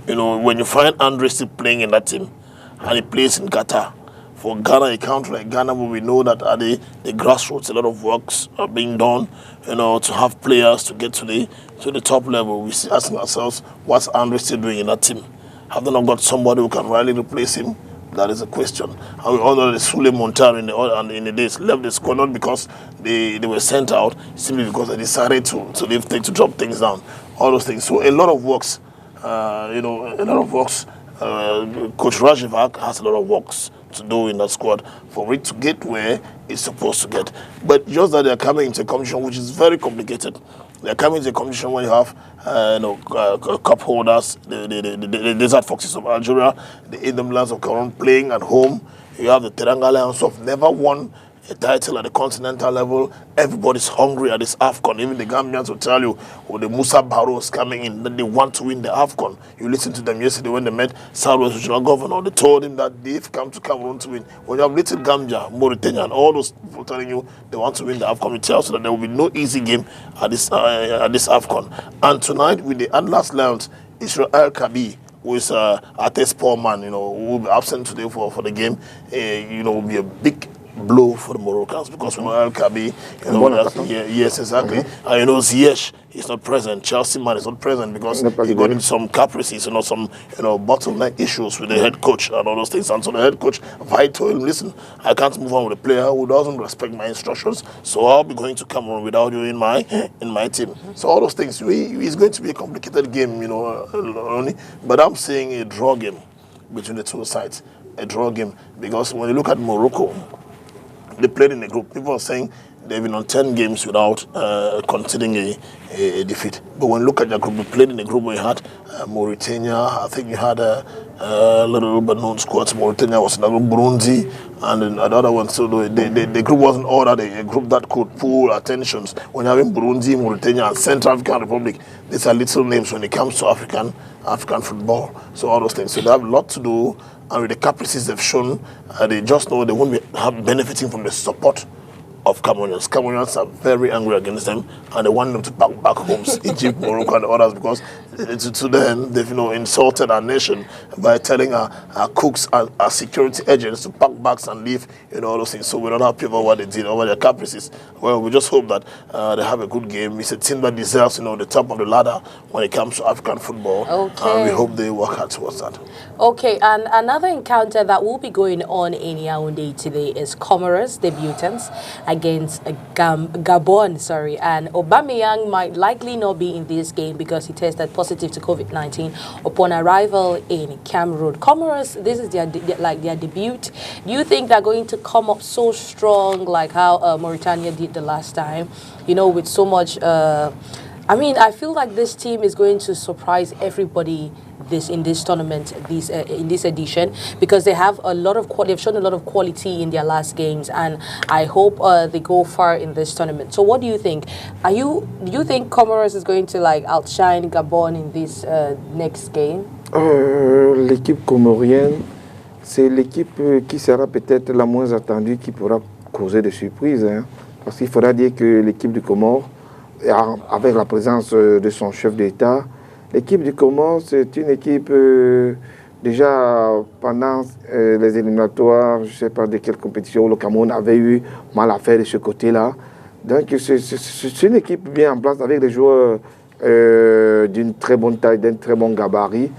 D: When you find Andre still playing in that team, and he plays in Qatar. For Ghana, a country like Ghana, where we know that at the grassroots, a lot of works are being done, to have players to get to the top level. We see asking ourselves, what's Andre still doing in that team? Have they not got somebody who can really replace him? That is a question. And we all know that Sule Montar in the days left the squad, not because they were sent out, simply because they decided to drop things down. All those things. So a lot of works, Coach Rajivak has a lot of works to do in that squad for it to get where it's supposed to get. But just that they're coming into a competition which is very complicated. They're coming into a competition where you have cup holders, the Desert Foxes of Algeria, the Indomlands of Cameroon playing at home. You have the Teranga Lions who have never won a title at the continental level. Everybody's hungry at this AFCON. Even the Gambians will tell you, the Musa Barrows coming in, that they want to win the AFCON. You listen to them yesterday when they met Southwest Regional Governor. They told him that they've come to Cameroon to win. When you have little Gambia, Mauritania, and all those people telling you they want to win the AFCON, it tells you that there will be no easy game at this AFCON. And tonight with the Atlas Lions, Israel El Kabi, who is a test poor man, who will be absent today for the game, will be a big blow for the Moroccans, because we know El Kabi, yes, exactly. And Ziyech is not present. Chelsea man is not present because he got into some caprices, some bottleneck issues with the head coach and all those things. And so the head coach, I told him, listen, I can't move on with a player who doesn't respect my instructions, so I'll be going to Cameroon without you in my team. So all those things, it's going to be a complicated game, but I'm saying a draw game between the two sides, a draw game, because when you look at Morocco, they played in a group. People are saying they've been on 10 games without conceding a defeat. But when you look at the group, they played in a group where you had Mauritania. I think you had a little bit known squads. Mauritania was another Burundi, and then another one. So the group wasn't all that a group that could pull attentions. When you're having Burundi, Mauritania, and Central African Republic, these are little names when it comes to African football. So all those things. So they have a lot to do. And with the caprices they've shown, they just know they won't be benefiting from the support of Cameroonians. Cameroonians are very angry against them, and they want them to pack back homes, Egypt, Morocco, and the others, because to them, they've insulted our nation by telling our cooks, our security agents to pack bags and leave, all those things. So we don't have people what they did over their caprices. Well, we just hope that they have a good game. It's a team that deserves, the top of the ladder when it comes to African football.
B: Okay.
D: And we hope they work hard towards that.
B: Okay, and another encounter that will be going on in Yaoundé today is Comoros debutants against Gabon, and Aubameyang might likely not be in this game because he tested positive to COVID-19 upon arrival in Cameroon. Comoros, this is their debut. Do you think they're going to come up so strong like how Mauritania did the last time, with so much... I feel like this team is going to surprise everybody in this tournament, in this edition, because they have they've shown a lot of quality in their last games, and I hope they go far in this tournament. So what do you think? Do you think Comoros is going to outshine Gabon in this next game?
C: L'équipe comorienne, c'est l'équipe qui sera peut-être la moins attendue, qui pourra causer des surprises, parce qu'il faudra dire que l'équipe du Comore, avec la présence de son chef d'État, l'équipe du Comore, c'est une équipe déjà pendant les éliminatoires, je ne sais pas de quelle compétition, le Cameroun avait eu mal à faire de ce côté-là. Donc c'est une équipe bien en place avec des joueurs d'une très bonne taille, d'un très bon gabarit.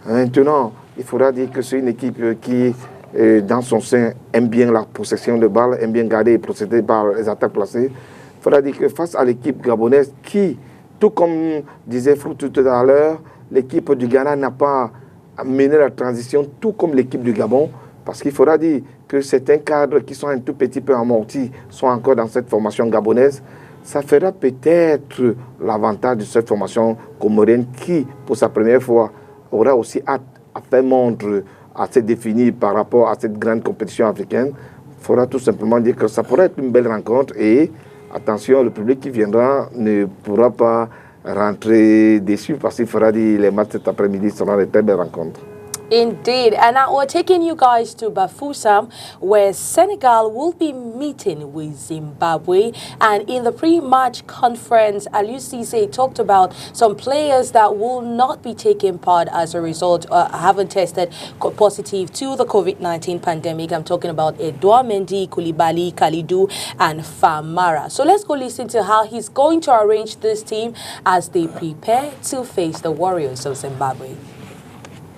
C: Maintenant, il faudra dire que c'est une équipe qui, dans son sein, aime bien la possession de balles, aime bien garder et procéder par les attaques placées. Il faudra dire que face à l'équipe gabonaise qui, tout comme disait Frou tout à l'heure, l'équipe du Ghana n'a pas mené la transition, tout comme l'équipe du Gabon, parce qu'il faudra dire que certains cadres qui sont un tout petit peu amortis sont encore dans cette formation gabonaise. Ça fera peut-être l'avantage de cette formation comorienne qui, pour sa première fois, aura aussi hâte à faire montre, à se définir par rapport à cette grande compétition africaine. Il faudra tout simplement dire que ça pourrait être une belle rencontre et attention, le public qui viendra ne pourra pas rentrer déçu parce qu'il fera dire les matchs cet après-midi seront de très belles rencontres.
B: Indeed. And now we're taking you guys to Bafoussam, where Senegal will be meeting with Zimbabwe. And in the pre-match conference, Aliou Cisse talked about some players that will not be taking part as a result, haven't tested positive to the COVID-19 pandemic. I'm talking about Edouard Mendy, Koulibaly, Kalidou, and Famara. So let's go listen to how he's going to arrange this team as they prepare to face the Warriors of Zimbabwe.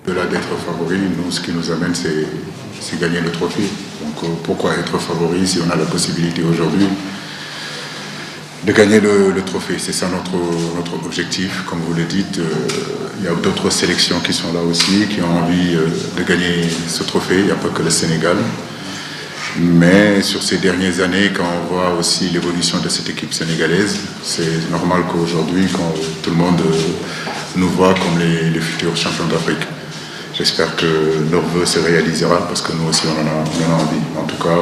G: Au-delà d'être favori, nous, ce qui nous amène, c'est gagner le trophée. Donc pourquoi être favori si on a la possibilité aujourd'hui de gagner le trophée? C'est ça notre objectif. Comme vous le dites, il y a d'autres sélections qui sont là aussi, qui ont envie de gagner ce trophée. Il n'y a pas que le Sénégal. Mais sur ces dernières années, quand on voit aussi l'évolution de cette équipe sénégalaise, c'est normal qu'aujourd'hui, quand tout le monde nous voit comme les futurs champions d'Afrique. J'espère que leur vœu se réalisera parce que nous aussi on en a envie. En tout cas,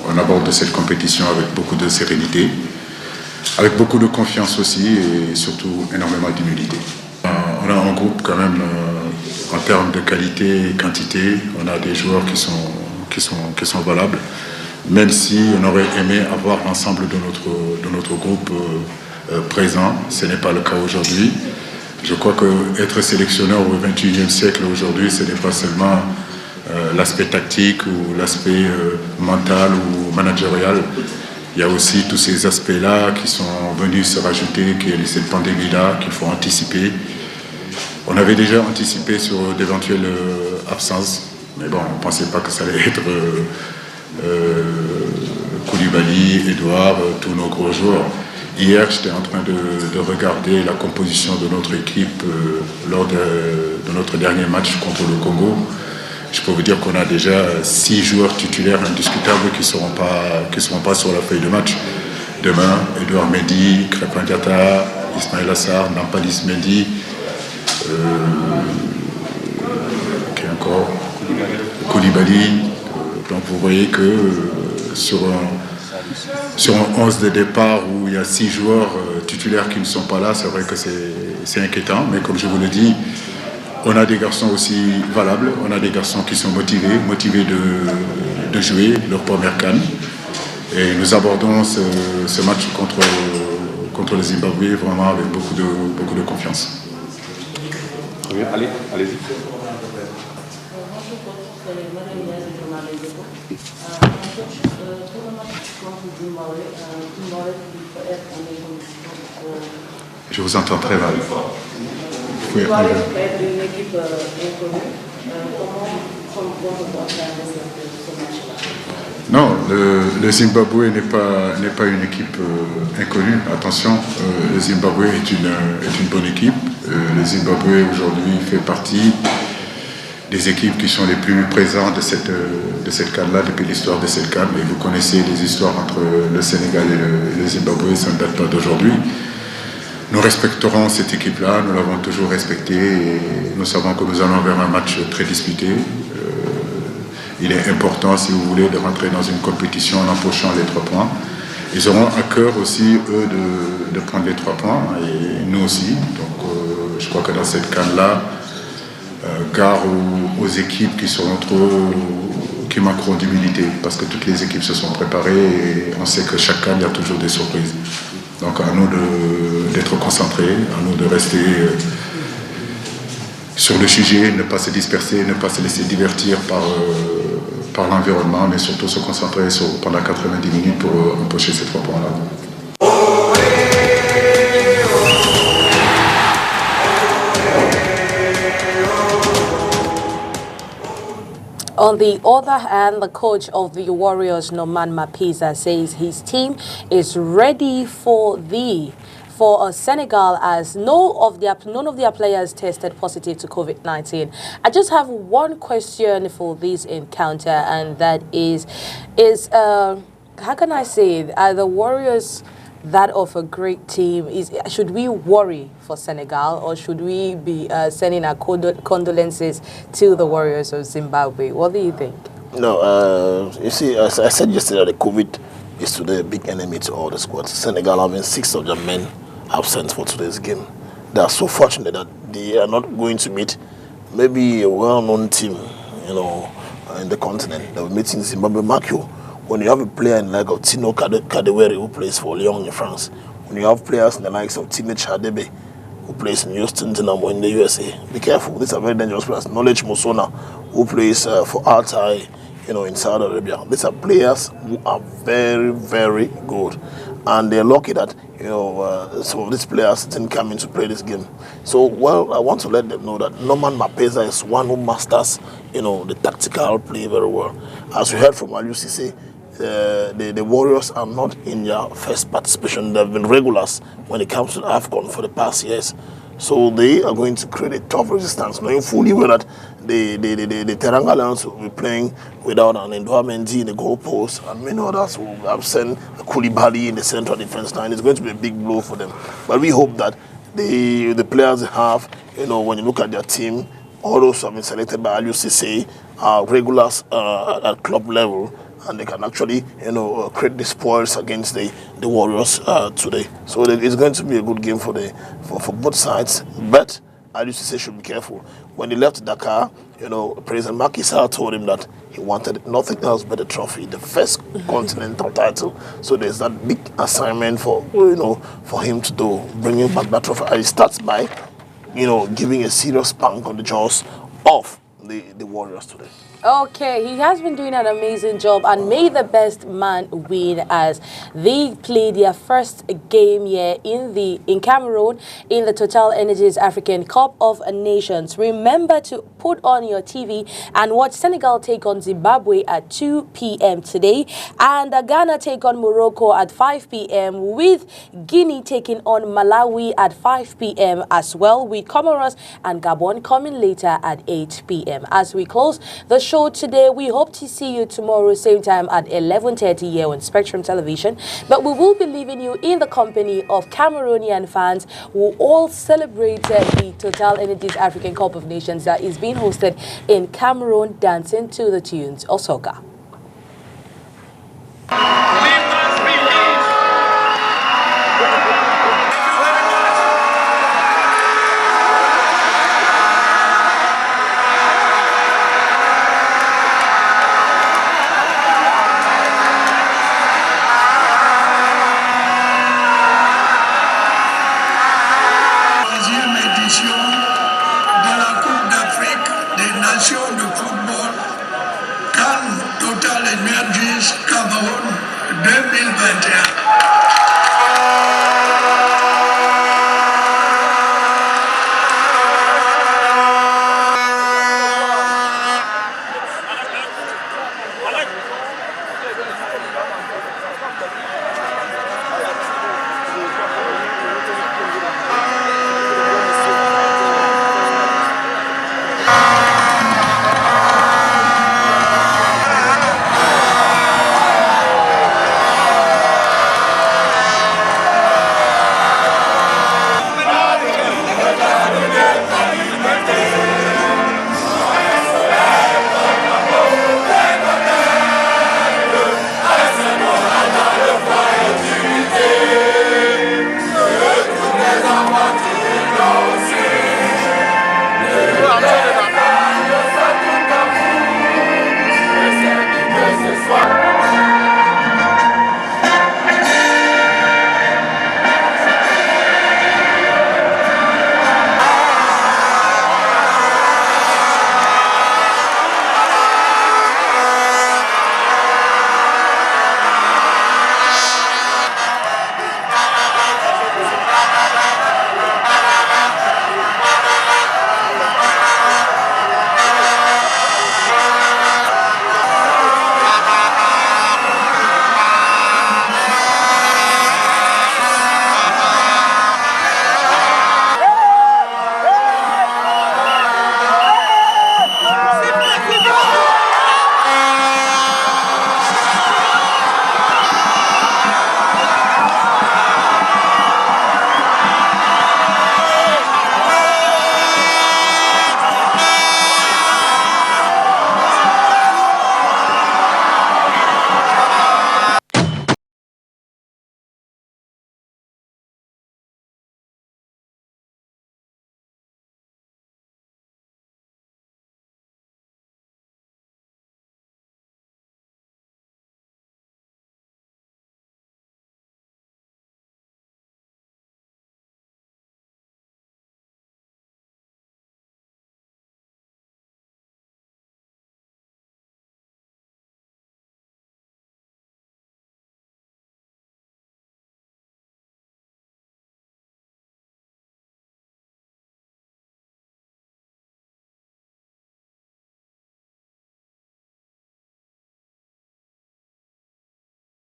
G: on aborde cette compétition avec beaucoup de sérénité, avec beaucoup de confiance aussi et surtout énormément d'humilité. On a un groupe quand même en termes de qualité et quantité, on a des joueurs qui sont valables, même si on aurait aimé avoir l'ensemble de notre groupe présent. Ce n'est pas le cas aujourd'hui. Je crois qu'être sélectionneur au XXIe siècle aujourd'hui, ce n'est pas seulement l'aspect tactique ou l'aspect mental ou managérial. Il y a aussi tous ces aspects-là qui sont venus se rajouter, qu'il y a cette pandémie-là qu'il faut anticiper. On avait déjà anticipé sur d'éventuelles absences, mais bon, on ne pensait pas que ça allait être Koulibaly, Edouard, tous nos gros joueurs. Hier, j'étais en train de regarder la composition de notre équipe lors de notre dernier match contre le Congo. Je peux vous dire qu'on a déjà 6 joueurs titulaires indiscutables qui ne seront pas sur la feuille de match. Demain, Edouard Mendy, Crépin Diatta, Ismaël Assar, Nampalis Mendy, qui encore Koulibaly. Donc vous voyez que sur un 11 de départ où il y a 6 joueurs titulaires qui ne sont pas là, c'est vrai que c'est inquiétant, mais comme je vous le dis, on a des garçons aussi valables, on a des garçons qui sont motivés de jouer leur première CAN. Et nous abordons ce match contre le Zimbabwe vraiment avec beaucoup de confiance.
H: Très bien, allez-y.
G: Je vous entends très mal. Vous pouvez une équipe inconnue. Non, le Zimbabwe n'est pas une équipe inconnue. Attention, le Zimbabwe est une bonne équipe. Le Zimbabwe aujourd'hui fait partie des équipes qui sont les plus présentes de cette CAN-là depuis l'histoire de cette CAN. Et vous connaissez les histoires entre le Sénégal et le Zimbabwe, ça ne date pas d'aujourd'hui. Nous respecterons cette équipe-là, nous l'avons toujours respectée et nous savons que nous allons vers un match très disputé. Il est important, si vous voulez, de rentrer dans une compétition en empochant les 3 points. Ils auront à cœur aussi, eux, de prendre les 3 points, et nous aussi. Donc, je crois que dans cette CAN-là, gare aux équipes qui manqueront d'humilité, parce que toutes les équipes se sont préparées et on sait que chaque CAN, il y a toujours des surprises. Donc, à nous d'être concentrés, à nous de rester sur le sujet, ne pas se disperser, ne pas se laisser divertir par l'environnement, mais surtout se concentrer pendant 90 minutes pour empocher ces 3 points-là.
B: On the other hand, the coach of the Warriors, Norman Mapisa, says his team is ready for Senegal, as none of their players tested positive to COVID-19. I just have one question for this encounter, and that is how can I say it? Are the Warriors that of a great team? Should we worry for Senegal, or should we be sending our condolences to the Warriors of Zimbabwe? What do you think?
D: No, you see, as I said yesterday, the COVID is today a big enemy to all the squads. Senegal having 6 of their men absent for today's game. They are so fortunate that they are not going to meet maybe a well-known team, in the continent. They will meet in Zimbabwe. Mark you, when you have a player in the like of Tino Kadewere, who plays for Lyon in France, when you have players in the likes of Tine Chadebe, who plays in Houston Dynamo in the USA, be careful. These are very dangerous players. Knowledge Musona, who plays for Altai, in Saudi Arabia. These are players who are very, very good. And they're lucky that, some of these players didn't come in to play this game. So, I want to let them know that Norman Mapesa is one who masters, the tactical play very well. As we heard from Alucise, the Warriors are not in their first participation. They've been regulars when it comes to AFCON for the past years. So they are going to create a tough resistance, knowing fully well that the Teranga Lions will be playing without an Ndouamendi in the goalpost, and many others will have sent Koulibaly in the central defense line. It's going to be a big blow for them. But we hope that the players they have, when you look at their team, all those who have been selected by Alucise are regulars at club level, and they can actually, create the spoils against the Warriors today. So it's going to be a good game for both sides. But Alucise should be careful. When he left Dakar, President Macky Sall told him that he wanted nothing else but a trophy, the first continental title. So there's that big assignment for him to do, bringing back that trophy. And it starts by, giving a serious spank on the jaws of the Warriors today.
B: Okay, he has been doing an amazing job, and may the best man win, as they play their first game here in Cameroon in the Total Energies African Cup of Nations. Remember to put on your TV and watch Senegal take on Zimbabwe at 2 p.m. today, and Ghana take on Morocco at 5 p.m. with Guinea taking on Malawi at 5 p.m. as well, with Comoros and Gabon coming later at 8 p.m. As we close the show today, we hope to see you tomorrow same time at 11:30 here on Spectrum Television, but we will be leaving you in the company of Cameroonian fans who all celebrated the Total Energies African Cup of Nations that is being hosted in Cameroon, dancing to the tunes of soca.
A: 2021.